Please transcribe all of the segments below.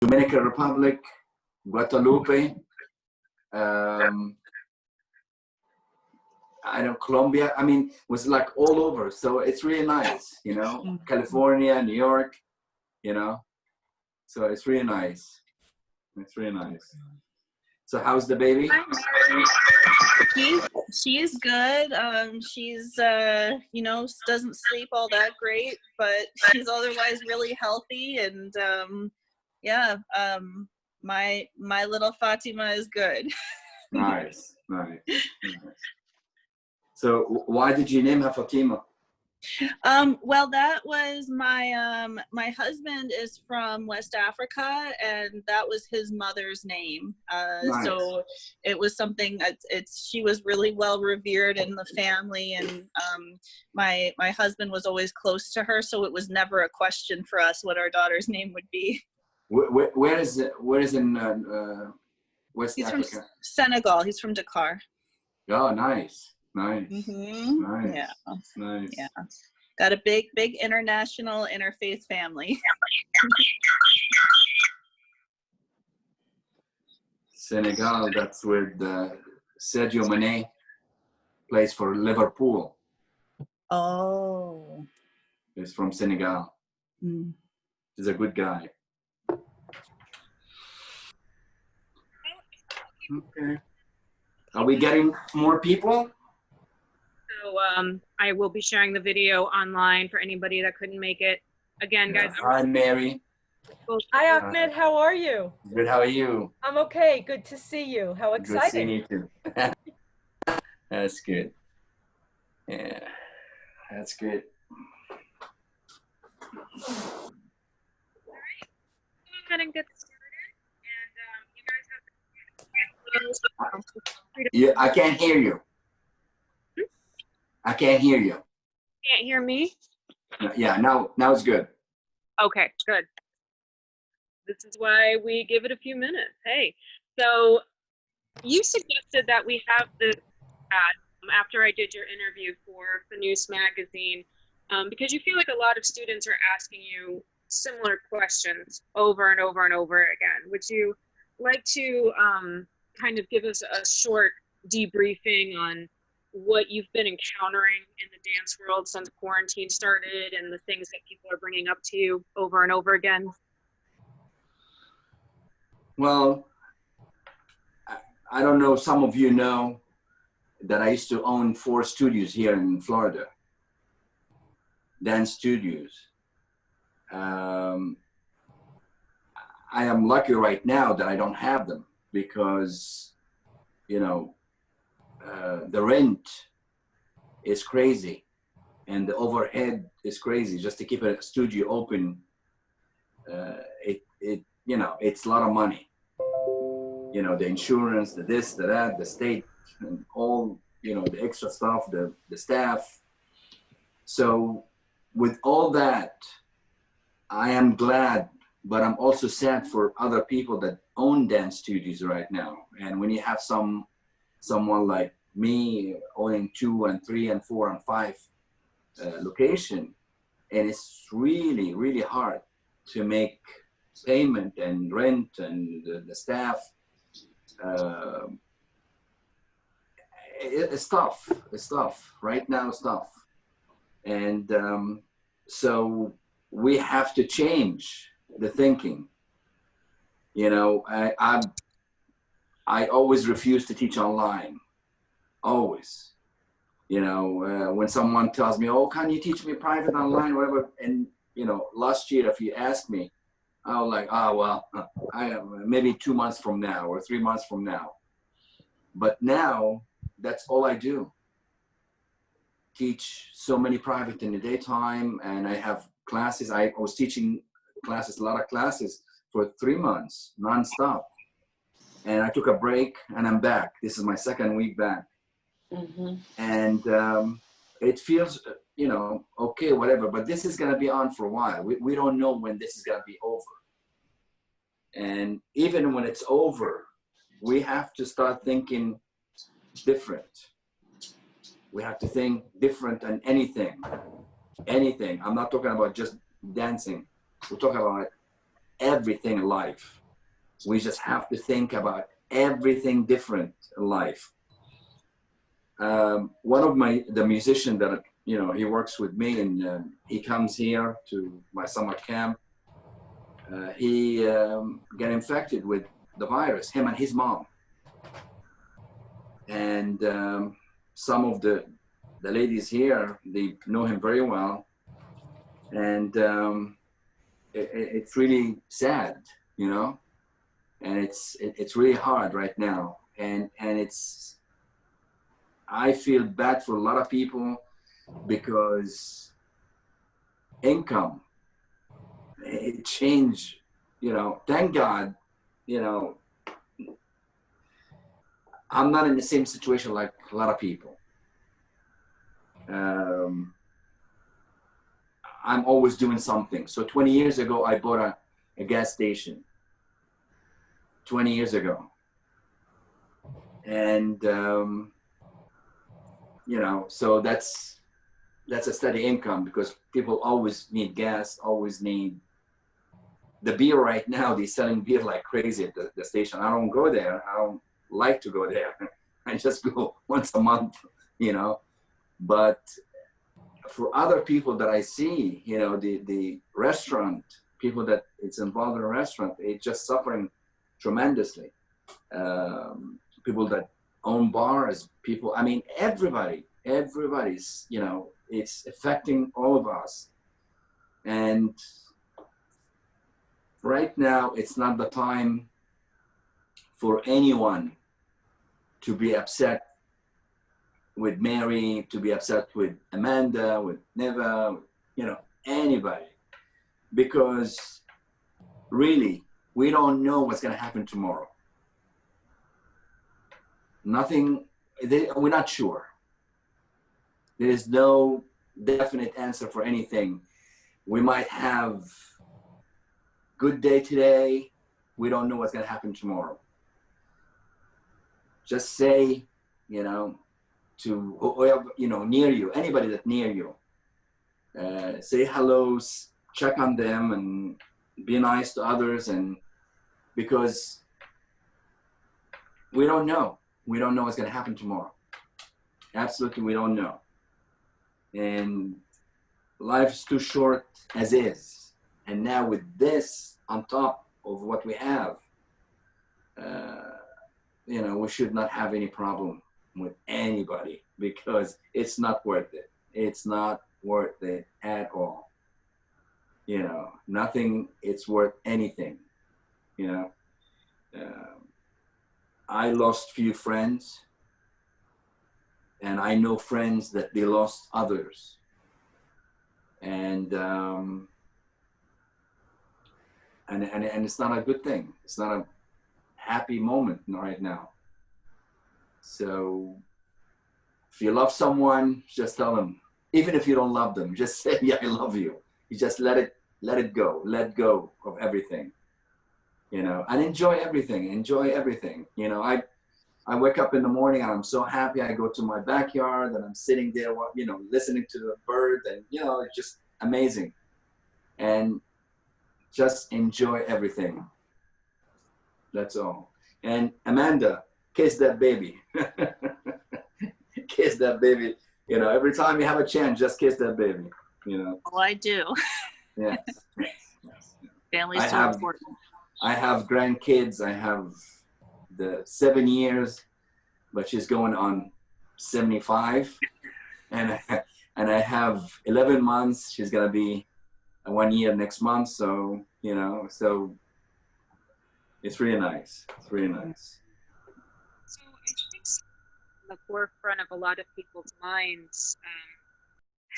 Dominican Republic, Guadalupe, I know Colombia. I mean, it was like all over. So it's really nice, you know, California, New York, you know, so it's really nice. It's really nice. So how's the baby? She's good. She's you know, doesn't sleep all that great, but she's otherwise really healthy. And yeah, my little Fatima is good. Nice, nice, nice. So why did you name her Fatima? Well, that was my my husband is from West Africa, and that was his mother's name. Nice. So it was something that she was really well revered in the family, and my husband was always close to her, so it was never a question for us what our daughter's name would be. Where is in West He's Africa? from Senegal. He's from Dakar. Oh, nice, nice, Mm-hmm. nice, yeah, nice. Yeah. Got a big international interfaith family. Senegal, that's where Sadio Mane plays for Liverpool. Oh. He's from Senegal. Mm. He's a good guy. Okay. Are we getting more people? So I will be sharing the video online for anybody that couldn't make it. Again, guys. Hi, Mary. Hi, Ahmed. How are you? Good. How are you? I'm okay. Good to see you. How exciting. Good seeing you too. That's good. Yeah, that's good. All right. Go ahead and get started. And you guys have Yeah, I can't hear you. I can't hear you. Can't hear me? Yeah, now it's good. Okay, good. This is why we give it a few minutes. Hey, so you suggested that we have this after I did your interview for Fanoos magazine, because you feel like a lot of students are asking you similar questions over and over and over again. Would you like to kind of give us a short debriefing on what you've been encountering in the dance world since quarantine started and the things that people are bringing up to you over and over again? Well, I don't know, some of you know that I used to own 4 studios here in Florida, dance studios. I am lucky right now that I don't have them because, you know, the rent is crazy and the overhead is crazy just to keep a studio open. You know, it's a lot of money. You know, the insurance, the this, the that, the state, and all, you know, the extra stuff, the staff. So with all that, I am glad, but I'm also sad for other people that own dance studios right now. And when you have someone like me owning 2 and 3 and 4 and 5 location, and it's really, really hard to make payment and rent and the staff. It's tough. It's tough right now. It's tough, and so we have to change the thinking. You know, I always refuse to teach online. Always. You know, when someone tells me, "Oh, can you teach me private online, whatever?" And you know, last year, if you asked me, I was like, "Oh well, maybe 2 months from now or 3 months from now." But now, that's all I do. Teach so many private in the daytime, and I have classes. I was teaching classes, a lot of classes for 3 months, nonstop. And I took a break, and I'm back. This is my 2nd week back. Mm-hmm. And it feels, you know, okay, whatever. But this is going to be on for a while. We don't know when this is going to be over. And even when it's over, we have to start thinking different. We have to think different than anything. Anything. I'm not talking about just dancing. We're talking about everything in life. We just have to think about everything different in life. One of the musician that, you know, he works with me, and he comes here to my summer camp. He got infected with the virus, him and his mom. And some of the ladies here, they know him very well. And it's really sad, you know, and it's really hard right now. And it's, I feel bad for a lot of people because income, it changed, you know. Thank God, you know, I'm not in the same situation like a lot of people. I'm always doing something. So 20 years ago, I bought a gas station. 20 years ago. And, you know, so that's a steady income because people always need gas, always need the beer. Right now, they're selling beer like crazy at the station. I don't go there. I don't like to go there. I just go once a month, you know. But for other people that I see, you know, the restaurant, people that it's involved in a restaurant, it's just suffering tremendously. People that own bars, people, I mean, everybody's, you know, it's affecting all of us. And right now, it's not the time for anyone to be upset with Mary, to be upset with Amanda, with Neva, you know, anybody. Because really, we don't know what's going to happen tomorrow. Nothing, we're not sure. There is no definite answer for anything. We might have good day today. We don't know what's going to happen tomorrow. Just say, you know, to whoever, you know, near you, anybody that's near you, say hello, check on them, and be nice to others. And because we don't know what's going to happen tomorrow. Absolutely, we don't know. And life is too short as is. And now with this on top of what we have, you know, we should not have any problem with anybody because it's not worth it. It's not worth it at all. You know, nothing, it's worth anything, you know. I lost few friends, and I know friends that they lost others. And it's not a good thing. It's not a happy moment right now. So if you love someone, just tell them. Even if you don't love them, just say, yeah, I love you. You just let it go. Let go of everything, you know, and enjoy everything. Enjoy everything. You know, I wake up in the morning and I'm so happy. I go to my backyard and I'm sitting there, you know, listening to the bird, and, you know, it's just amazing. And just enjoy everything. That's all. And Amanda, kiss that baby. Kiss that baby. You know, every time you have a chance, just kiss that baby. You know. Oh, I do. Yes. Family's so important. I have grandkids. I have the 7 years, but she's going on 75, and I have 11 months. She's gonna be 1 year next month. So, you know, so it's really nice. It's really nice. So I think the forefront of a lot of people's minds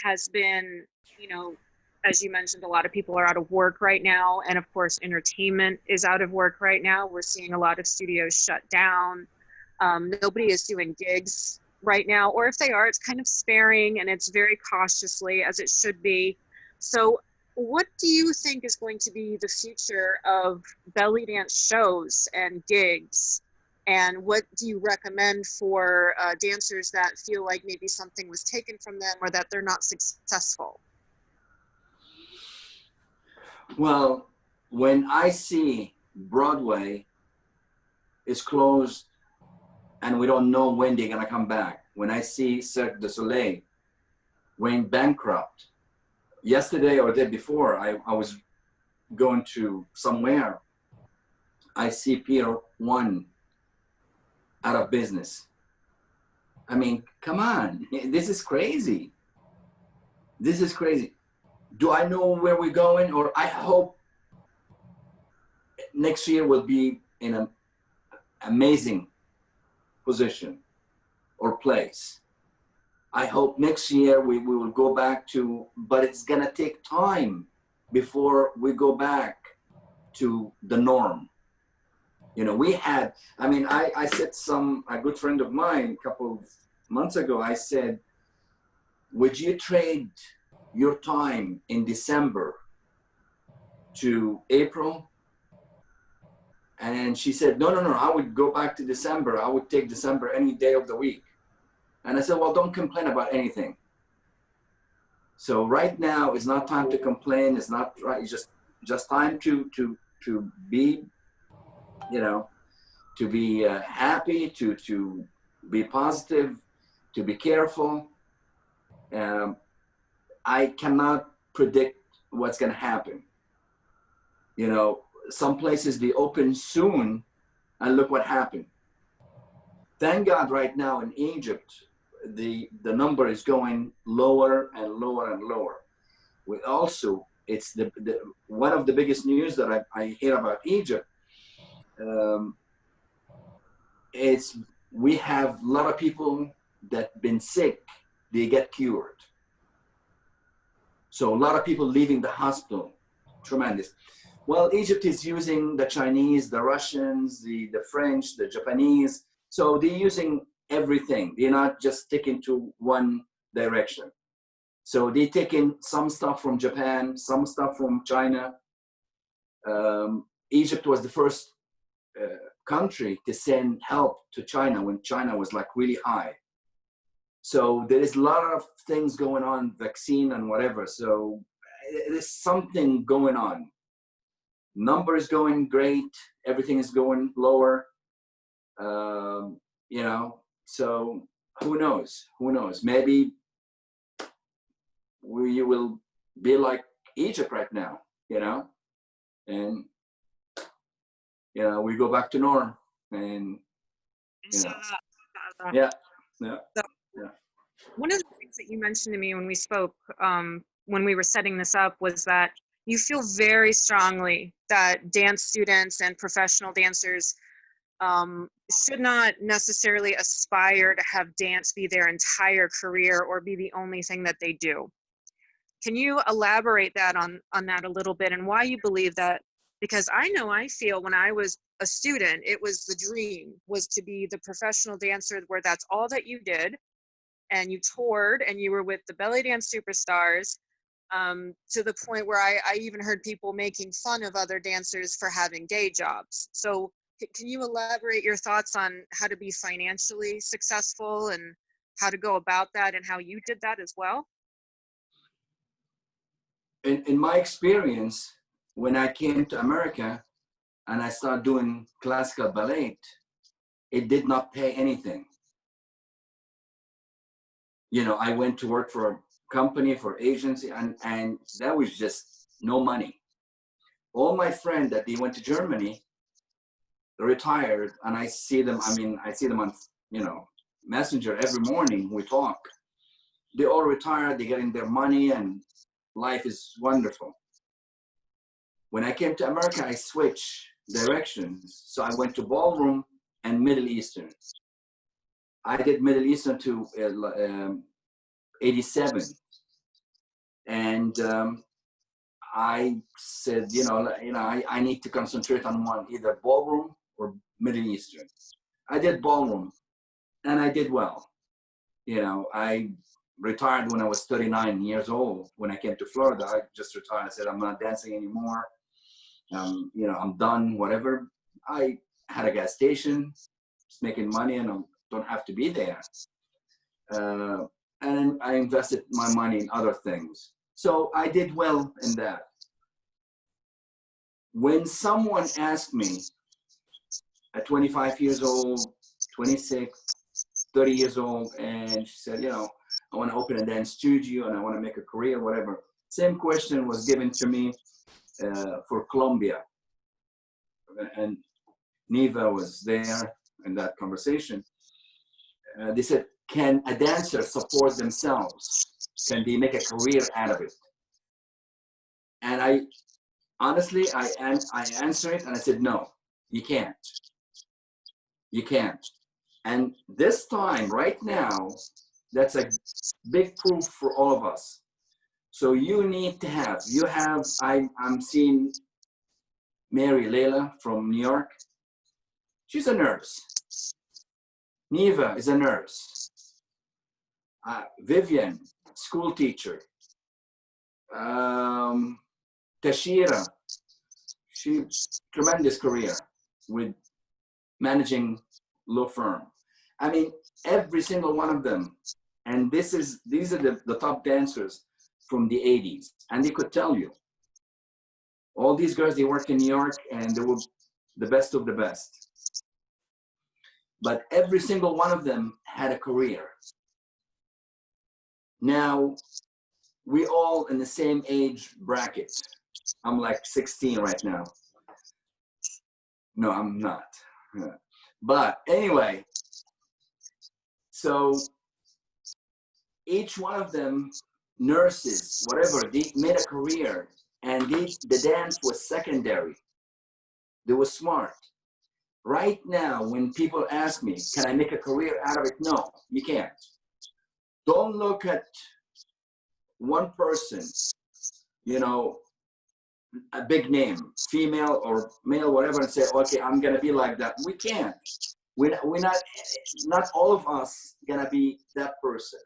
has been, you know, as you mentioned, a lot of people are out of work right now. And of course, entertainment is out of work right now. We're seeing a lot of studios shut down. Nobody is doing gigs right now, or if they are, it's kind of sparing and it's very cautiously, as it should be. So what do you think is going to be the future of belly dance shows and gigs? And what do you recommend for dancers that feel like maybe something was taken from them or that they're not successful? Well, when I see Broadway is closed and we don't know when they're gonna come back, when I see Cirque du Soleil went bankrupt, yesterday or the day before, I was going to somewhere, I see Pier 1 out of business. I mean, come on, this is crazy. This is crazy. Do I know where we're going? Or I hope next year will be in an amazing position or place. I hope next year we will go back to, but it's gonna take time before we go back to the norm. You know, we had, I mean, I said a good friend of mine a couple of months ago, I said, would you trade your time in December to April? And she said, no, I would go back to December. I would take December any day of the week. And I said, well, don't complain about anything. So right now is not time to complain. It's not right. It's just time to be, you know, to be happy, to be positive, to be careful. I cannot predict what's going to happen. You know, some places they open soon, and look what happened. Thank God right now in Egypt, the number is going lower and lower and lower. We also, it's one of the biggest news that I hear about Egypt. It's we have a lot of people that been sick, they get cured. So a lot of people leaving the hospital, tremendous. Well, Egypt is using the Chinese, the Russians, the French, the Japanese. So they're using everything. They're not just sticking to one direction. So they're taking some stuff from Japan, some stuff from China. Egypt was the first country to send help to China when China was like really high. So there is a lot of things going on, vaccine and whatever. So there's something going on. Numbers going great, everything is going lower. You know, so who knows? Who knows? Maybe we will be like Egypt right now, you know, and you know we go back to norm, and you know, yeah. So, one of the things that you mentioned to me when we spoke, when we were setting this up, was that you feel very strongly that dance students and professional dancers should not necessarily aspire to have dance be their entire career or be the only thing that they do. Can you elaborate that on that a little bit, and why you believe that? Because I know I feel when I was a student, it was the dream was to be the professional dancer where that's all that you did, and you toured and you were with the belly dance superstars, to the point where I even heard people making fun of other dancers for having day jobs. So can you elaborate your thoughts on how to be financially successful and how to go about that and how you did that as well? In my experience, when I came to America and I started doing classical ballet, it did not pay anything. You know, I went to work for a company, for agency, and that was just no money. All my friends that they went to Germany, retired, and I see them, I mean, I see them on, you know, Messenger every morning, we talk. They all retired, they're getting their money, and life is wonderful. When I came to America, I switched directions. So I went to ballroom and Middle Eastern. I did Middle Eastern to 87. And I said, you know, I need to concentrate on one, either ballroom or Middle Eastern. I did ballroom and I did well. You know, I retired when I was 39 years old. When I came to Florida, I just retired. I said, I'm not dancing anymore. You know, I'm done, whatever. I had a gas station, just making money, and I don't have to be there. And I invested my money in other things. So I did well in that. when someone asked me at 25 years old, 26, 30 years old, and she said, you know, I want to open a dance studio and I want to make a career, whatever. Same question was given to me for Colombia. And Neva was there in that conversation. They said, can a dancer support themselves? Can they make a career out of it? And I honestly, I answered it and I said, no, you can't. You can't. And this time, right now, that's a big proof for all of us. So you need to have, I'm seeing Mary Leila from New York. She's a nurse. Neva is a nurse. Vivian, school teacher. Tashira, she tremendous career with managing law firm. I mean, every single one of them. And these are the top dancers from the 80s. And they could tell you, all these girls, they work in New York and they were the best of the best. But every single one of them had a career. Now, we all in the same age bracket. I'm like 16 right now. No, I'm not. But anyway, so each one of them, nurses, whatever, they made a career, and the dance was secondary. They were smart. Right now, when people ask me, can I make a career out of it? No, you can't. Don't look at one person, you know, a big name, female or male, whatever, and say, okay, I'm gonna be like that. We can't. We're not all of us gonna be that person.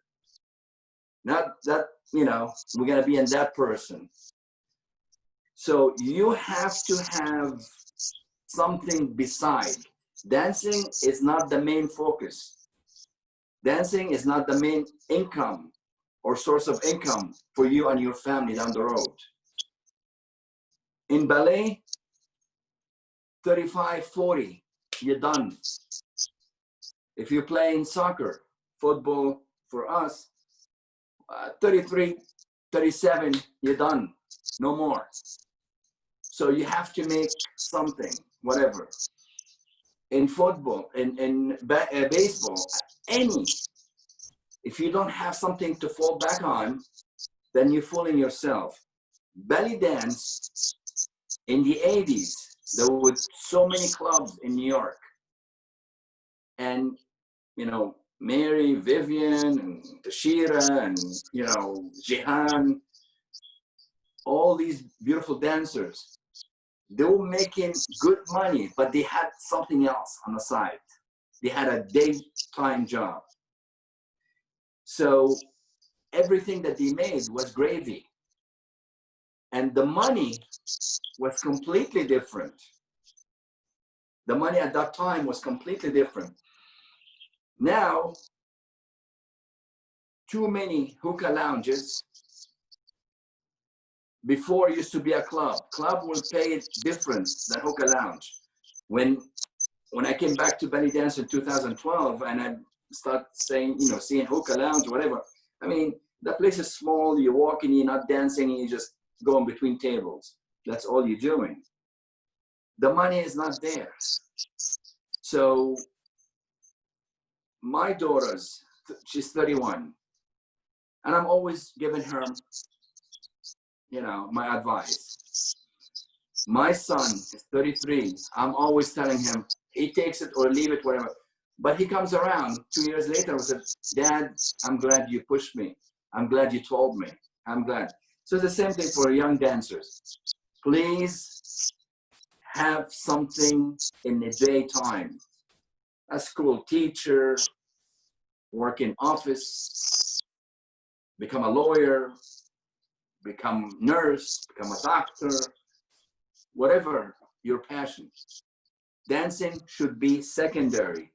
Not that, you know, we're gonna be in that person. So you have to have something beside. Dancing is not the main focus. Dancing is not the main income or source of income for you and your family down the road. In ballet, 35, 40, you're done. If you're playing soccer, football, for us, 33, 37, you're done, no more. So you have to make something, whatever. In football, in baseball, if you don't have something to fall back on, then you're fooling yourself. Belly dance, in the 80s, there were so many clubs in New York. And, you know, Mary, Vivian, and Tashira, and, you know, Jihan, all these beautiful dancers, they were making good money, but they had something else on the side. They had a daytime job. So everything that they made was gravy. And the money was completely different. The money at that time was completely different. Now, too many hookah lounges. Before used to be a club. Club will pay it different than hookah lounge. When I came back to belly dance in 2012 and I start saying, you know, seeing hookah lounge, whatever. I mean, that place is small, you're walking, you're not dancing, you're just going between tables. That's all you're doing. The money is not there. So my daughter's, she's 31, and I'm always giving her, you know, my advice. My son is 33. I'm always telling him, he takes it or leave it, whatever. But he comes around 2 years later and says, Dad, I'm glad you pushed me. I'm glad you told me. I'm glad. So it's the same thing for young dancers. Please have something in the daytime. A school teacher, work in office, become a lawyer, become nurse, become a doctor, whatever your passion. Dancing should be secondary,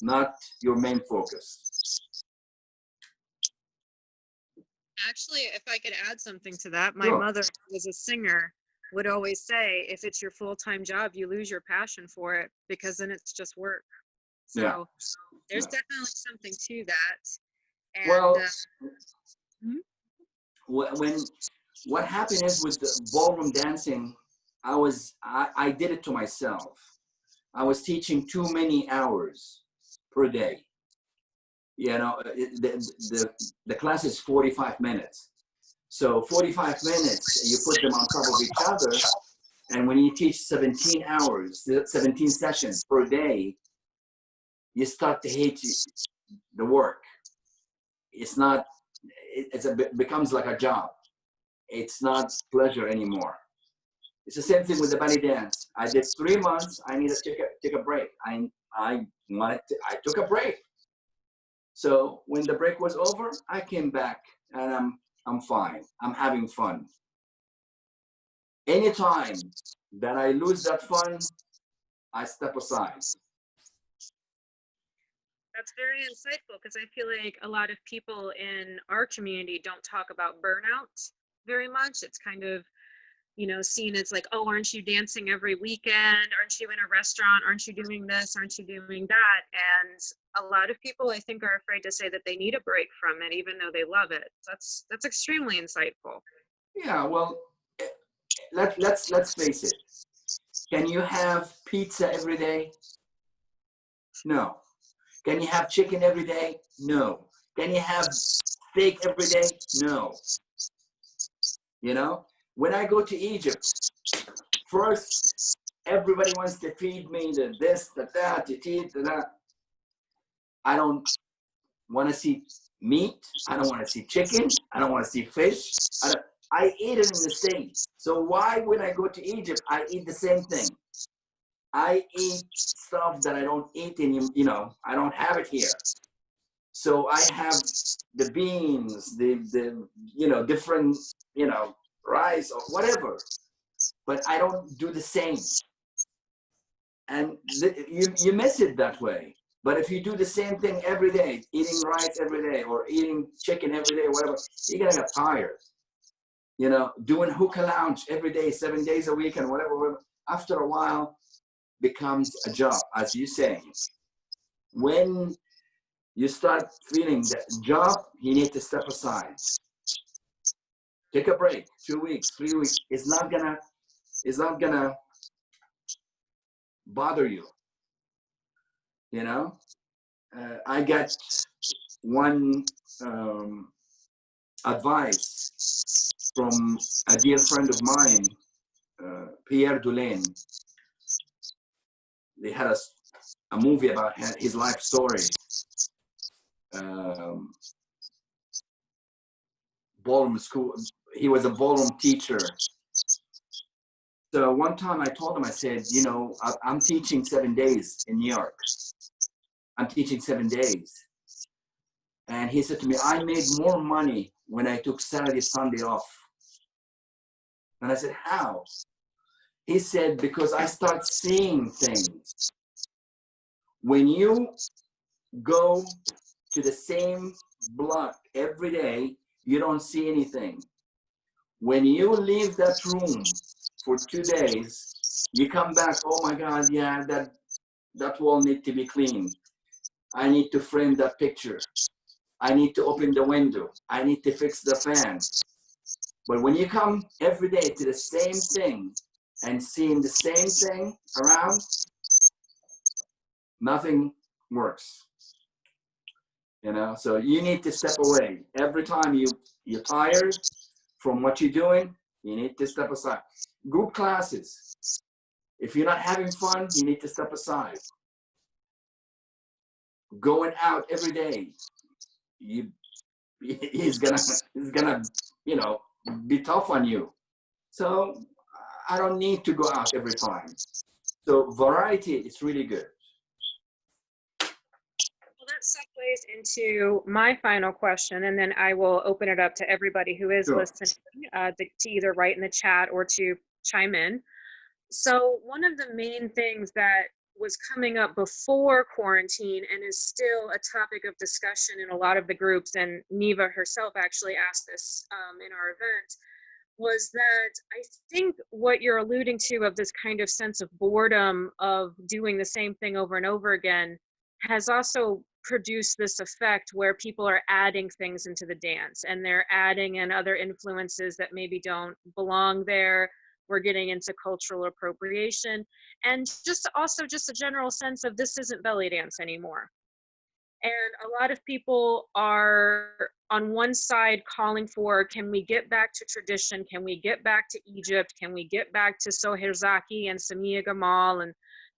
not your main focus. Actually, if I could add something to that, my Sure. mother was a singer would always say, if it's your full-time job, you lose your passion for it because then it's just work. So Yeah. there's Yeah. definitely something to that. And Well, mhm. when what happened is with the ballroom dancing, I did it to myself. I was teaching too many hours per day. You know, the class is 45 minutes. So 45 minutes, you put them on top of each other. And when you teach 17 hours, 17 sessions per day, you start to hate the work. It's not, becomes like a job. It's not pleasure anymore. It's the same thing with the belly dance. I did 3 months. I need to take a break. I took a break. So when the break was over, I came back and I'm fine. I'm having fun. Anytime that I lose that fun, I step aside. That's very insightful because I feel like a lot of people in our community don't talk about burnout very much. It's kind of, seen as like, oh, aren't you dancing every weekend? Aren't you in a restaurant? Aren't you doing this? Aren't you doing that? And a lot of people, I think, are afraid to say that they need a break from it, even though they love it. That's extremely insightful. Yeah, well, let's face it. Can you have pizza every day? No. Can you have chicken every day? No. Can you have steak every day? No. You know, when I go to Egypt, first everybody wants to feed me the this, the that, the teeth, the that. I don't want to see meat. I don't want to see chicken. I don't want to see fish. I eat it in the States. So why when I go to Egypt, I eat the same thing? I eat stuff that I don't eat in, I don't have it here. So I have the beans, the different, rice or whatever, but I don't do the same. And you miss it that way. But if you do the same thing every day, eating rice every day or eating chicken every day, whatever, you're gonna get tired. Doing hookah lounge every day, 7 days a week and whatever, after a while becomes a job, as you say. When you start feeling that job, you need to step aside. Take a break, 2 weeks, 3 weeks. It's not gonna bother you. I got one advice from a dear friend of mine, Pierre Dulaine. They had a movie about his life story. Ballroom school. He was a ballroom teacher. So one time I told him, I said, I'm teaching 7 days in New York. I'm teaching 7 days. And he said to me, I made more money when I took Saturday, Sunday off. And I said, how? He said, because I start seeing things. When you go to the same block every day, you don't see anything. When you leave that room for 2 days, you come back, oh my God, yeah, that wall needs to be cleaned. I need to frame that picture. I need to open the window. I need to fix the fan. But when you come every day to the same thing and seeing the same thing around, nothing works. So you need to step away. Every time you're tired from what you're doing, you need to step aside. Group classes. If you're not having fun, you need to step aside. Going out every day, he's gonna be tough on you. So I don't need to go out every time. So variety is really good. Well, that segues into my final question, and then I will open it up to everybody who is Sure. listening to either write in the chat or to chime in. So one of the main things that was coming up before quarantine and is still a topic of discussion in a lot of the groups, and Neva herself actually asked this in our event, was that I think what you're alluding to of this kind of sense of boredom of doing the same thing over and over again has also produced this effect where people are adding things into the dance, and they're adding in other influences that maybe don't belong there. We're getting into cultural appropriation, and just also just a general sense of this isn't belly dance anymore. And a lot of people are on one side calling for, can we get back to tradition? Can we get back to Egypt? Can we get back to Soherzaki and Samia Gamal and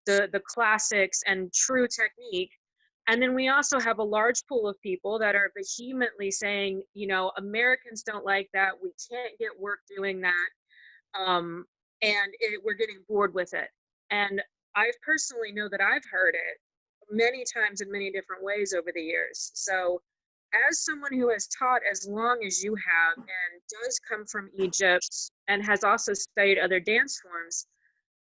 the classics and true technique? And then we also have a large pool of people that are vehemently saying, you know, Americans don't like that. We can't get work doing that. We're getting bored with it. And I personally know that I've heard it many times in many different ways over the years. So as someone who has taught as long as you have and does come from Egypt and has also studied other dance forms,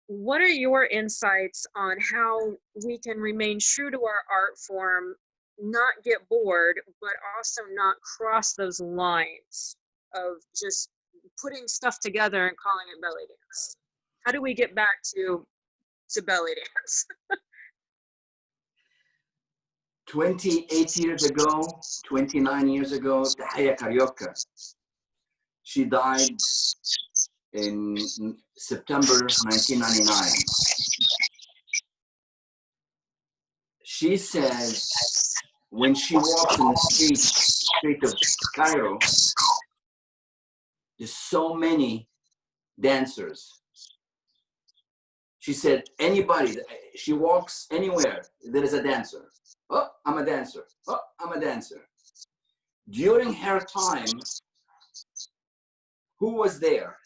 what are your insights on how we can remain true to our art form, not get bored, but also not cross those lines of just putting stuff together and calling it belly dance? How do we get back to belly dance? 28 years ago, 29 years ago, Tahia Carioca, she died in September 1999. She says when she walks in the street of Cairo, there's so many dancers. She said anybody, she walks anywhere, there is a dancer. Oh, I'm a dancer. Oh, I'm a dancer. During her time, who was there?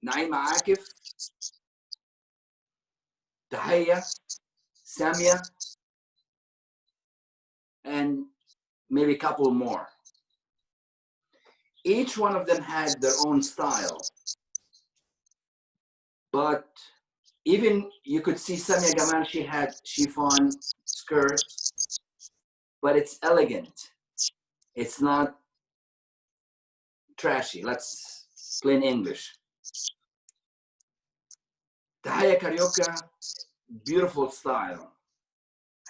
Naima Akif, Tahia, Samia, and maybe a couple more. Each one of them had their own style. But even you could see Samia Gamal, she had chiffon skirt, but it's elegant. It's not trashy. Let's plain English. Tahia Carioca, beautiful style,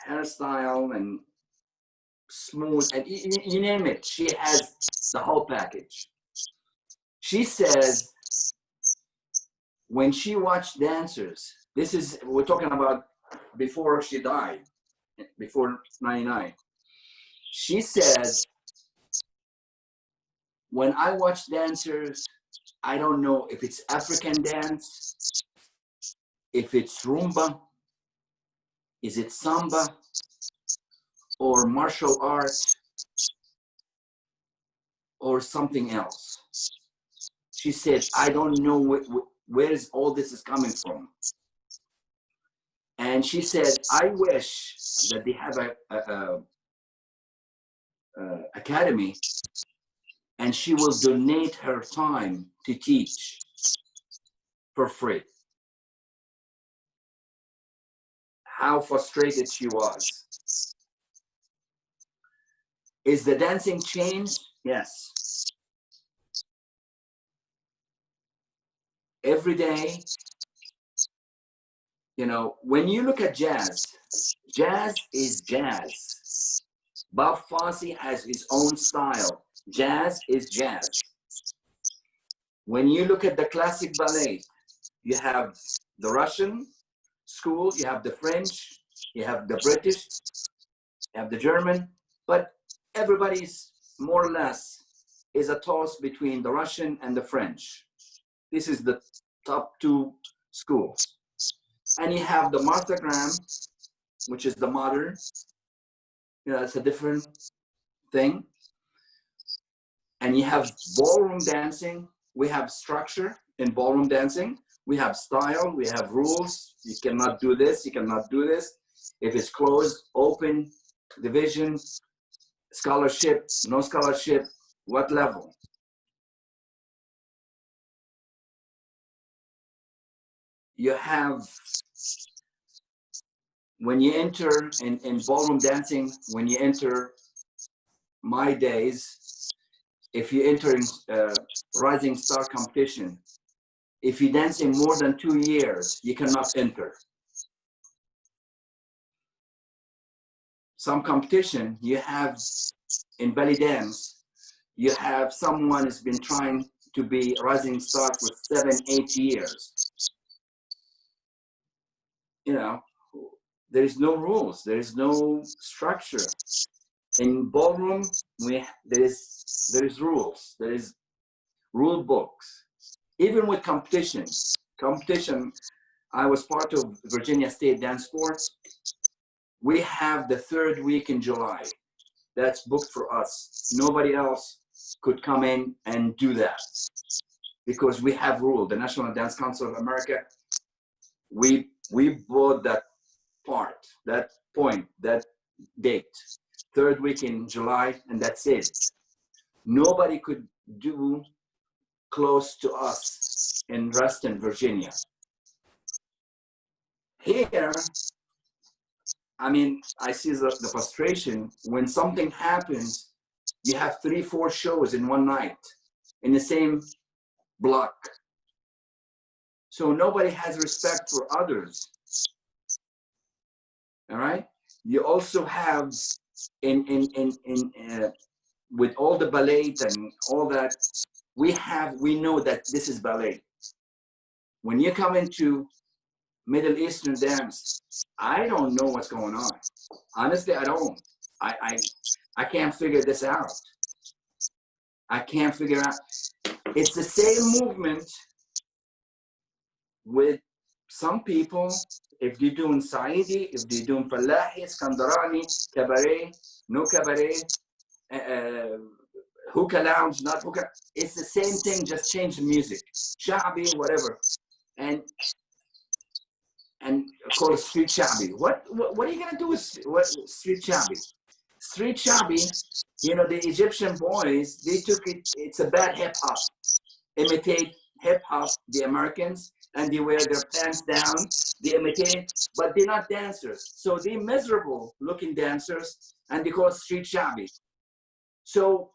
hairstyle and smooth, and you name it. She has the whole package. She says when she watched dancers, this is, we're talking about before she died, before 99. She said, when I watch dancers, I don't know if it's African dance, if it's rumba, is it samba, or martial arts, or something else. She said, I don't know where is all this is coming from. And she said, I wish that they have a academy, and she will donate her time to teach for free. How frustrated she was. Is the dancing changed? Yes. Every day, you know, when you look at jazz, jazz is jazz. Bob Fosse has his own style. Jazz is jazz. When you look at the classic ballet, you have the Russian school, you have the French, you have the British, you have the German, but everybody's more or less is a toss between the Russian and the French. This is the top two schools. And you have the Martha Graham, which is the modern, you know, it's a different thing. And you have ballroom dancing. We have structure in ballroom dancing. We have style, we have rules. You cannot do this, you cannot do this. If it's closed, open, division, scholarship, no scholarship, what level? You have, when you enter in ballroom dancing, when you enter my days, if you enter in Rising Star competition, if you dance in more than 2 years, you cannot enter. Some competition you have in belly dance, you have someone who's been trying to be Rising Star for 7, 8 years. You know, there is no rules, there is no structure. In ballroom, there is rules, there is rule books. Even with competition, I was part of Virginia State Dance Corps. We have the 3rd week in July. That's booked for us. Nobody else could come in and do that because we have rule. The National Dance Council of America, we bought that part, that point, that date, 3rd week in July, and that's it. Nobody could do close to us in Reston, Virginia. Here, I mean, I see the frustration when something happens. You have 3, 4 shows in one night in the same block. So nobody has respect for others. All right. You also have with all the ballet and all that, we know that this is ballet. When you come into Middle Eastern dance, I don't know what's going on. Honestly, I don't. I can't figure this out. I can't figure out. It's the same movement with some people. If they're doing Saidi, if they're doing Fallahi, Skandarani, cabaret, no cabaret, hookah lounge, not hookah. It's the same thing, just change the music. Sha'bi, whatever. And call it street shabby. What are you gonna do with street shabby? Street shabby, you know, the Egyptian boys, they took it. It's a bad hip hop. Imitate hip hop, the Americans, and they wear their pants down. They imitate, but they're not dancers. So they're miserable looking dancers, and they call it street shabby. So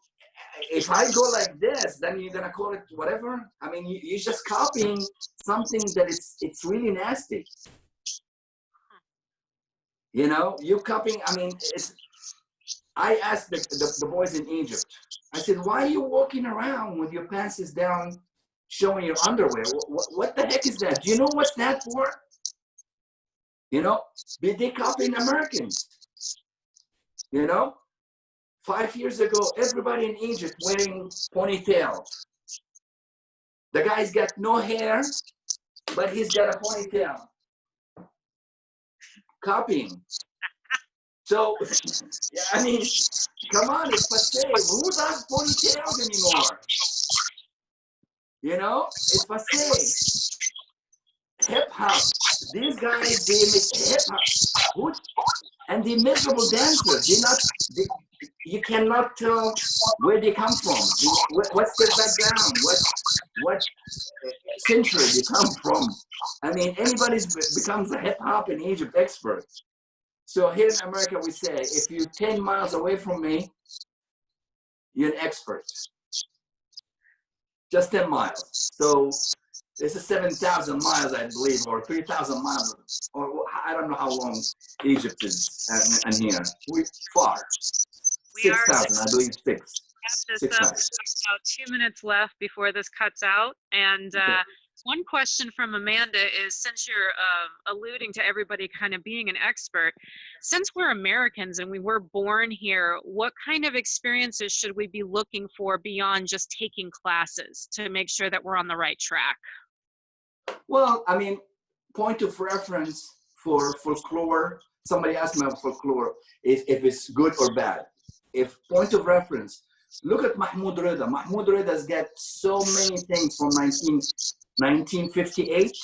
if I go like this, then you're gonna call it whatever. I mean, you're just copying something that it's really nasty. You know, you copying. I mean, I asked the boys in Egypt. I said, "Why are you walking around with your pants down, showing your underwear? What the heck is that? Do you know what's that for? You know, they copying Americans. You know." 5 years ago, everybody in Egypt wearing ponytails. The guy's got no hair, but he's got a ponytail. Copying. So, yeah, I mean, come on, it's passé. Who does ponytails anymore? You know, it's passé. Hip hop. These guys, they make hip hop. And the miserable dancers, you cannot tell where they come from. What's their background? What century they come from? I mean, anybody becomes a hip hop in Egypt expert. So here in America, we say, if you're 10 miles away from me, you're an expert. Just 10 miles. So this is 7,000 miles, I believe, or 3,000 miles, or I don't know how long Egypt is and here. We're far. 6,000, I believe, 6,000. About 2 minutes left before this cuts out. And Okay. One question from Amanda is, since you're alluding to everybody kind of being an expert, since we're Americans and we were born here, what kind of experiences should we be looking for beyond just taking classes to make sure that we're on the right track? Well, I mean, point of reference for folklore, somebody asked me about folklore, if it's good or bad. If point of reference, look at Mahmoud Rida. Mahmoud Rida's got so many things from 1958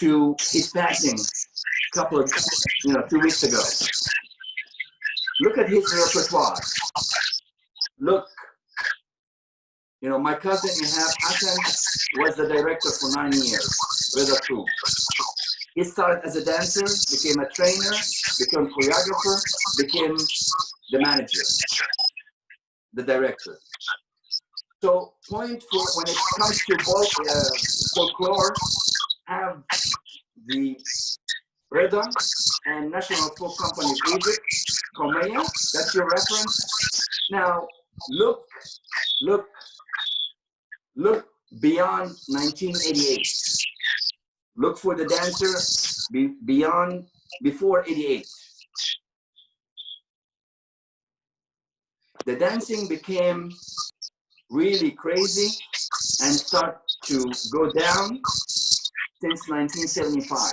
to his passing a couple of, 2 weeks ago. Look at his repertoire. Look, my cousin Ahmed Hussein was the director for 9 years, Rida Troupe. He started as a dancer, became a trainer, became choreographer, became the manager, the director. So point for when it comes to folklore, have the Rhythm and National Folk Company of Egypt, Comea. That's your reference. Now look beyond 1988. Look for the dancer before 88. The dancing became really crazy and start to go down since 1975.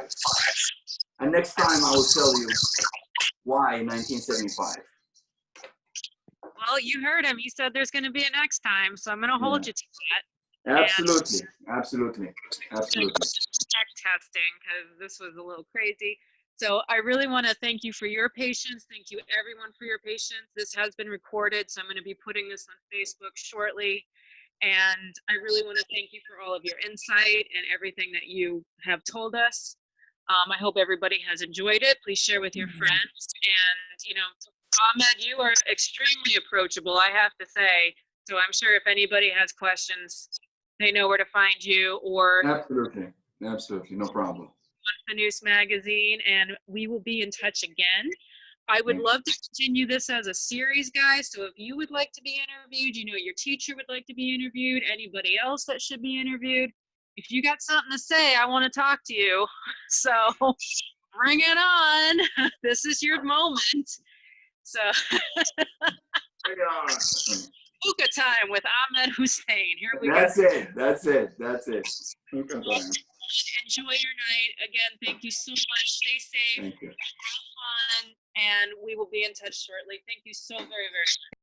And next time I will tell you why 1975. Well, you heard him. He said there's going to be a next time, so I'm going to hold you to that. Absolutely, absolutely, absolutely. Tech testing, because this was a little crazy. So I really want to thank you for your patience. Thank you everyone for your patience. This has been recorded, so I'm going to be putting this on Facebook shortly. And I really want to thank you for all of your insight and everything that you have told us. I hope everybody has enjoyed it. Please share with your friends. And, you know, Ahmed, you are extremely approachable, I have to say. So I'm sure if anybody has questions, they know where to find you, or Absolutely, absolutely, no problem. on Fanoos magazine, and we will be in touch again. I would love to continue this as a series, guys. So if you would like to be interviewed, you know, your teacher would like to be interviewed, anybody else that should be interviewed, if you got something to say, I want to talk to you. So bring it on. This is your moment. So hookah time with Ahmed Hussein. Here we go. That's it. Hookah time. Enjoy your night. Again, thank you so much. Stay safe. Thank you. Have fun. And we will be in touch shortly. Thank you so very, very much.